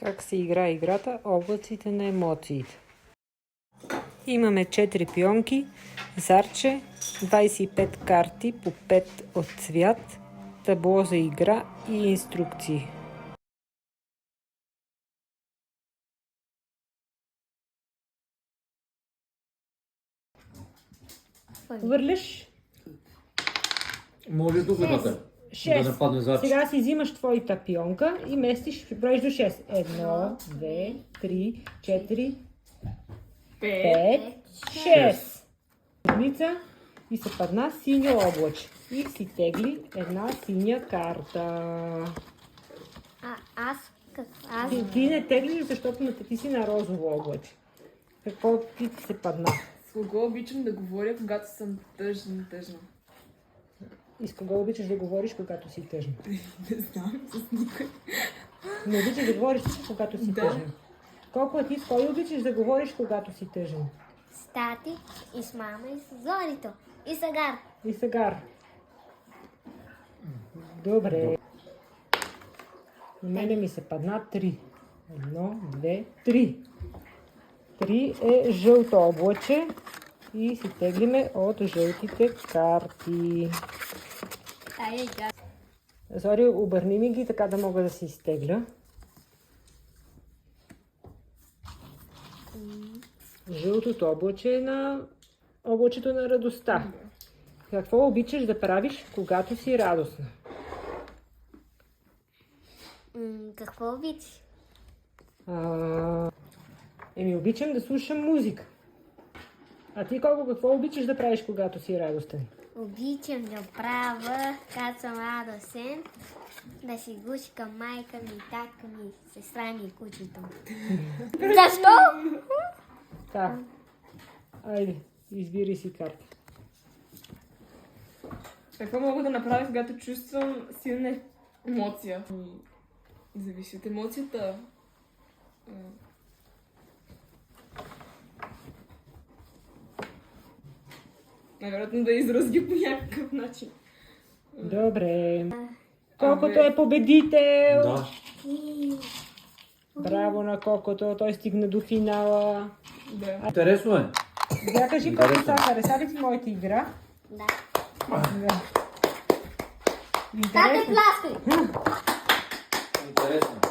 Как се играе играта облаците на емоциите. Имаме 4 пионки, зарче, 25 карти по 5 от цвят, табло за игра и инструкции. Върляш. Може тук да 6. да нападне зарче. Сега си взимаш твоята пионка и местиш, броиш до 6. 1, 2, 3, 4, 5, 6. Седмица и се падна синьо облаче. И си тегли една синя карта. Аз Ти не теглиш, защото ти си на розово облаче. Какво ти се падна? С кого обичам да говоря, когато съм тъжна? И с кого обичаш да говориш, когато си тъжна? Не знам, с никой. Не обичаш да говориш, когато си Да. тъжна. Колко ти с кой обичаш да говориш, когато си тъжен? с тати и с мама и с Зорито. И с Агар. И сегар. Добре. На мене ми се падна 3. 1, 2, 3. 3 е жълто облаче и си теглиме от жълтите карти. Зори, обърни ми ги, така да мога да си изтегля. Жълтото облаче е на облачето на радостта. Какво обичаш да правиш, когато си радостна? Какво обичаш? Обичам да слушам музика. А ти какво обичаш да правиш, когато си радостен? Обичам да правя, когато съм радостен, да си гушкам майка ми, татка ми, сестра ми и кучето. Защо? Так. Айде, избери си карта. Какво мога да направя, когато чувствам силна емоция? Зависи от емоцията. Най-вероятно да изразя по някакъв начин. Добре. Колкото е победител! Да. Браво на Кокото, той стигна до финала. Да. Интересно е. Сега кажи, Коко, сега хареса ли ти моята игра? Да. Да. Тате Интересно. пласкай! Интересно.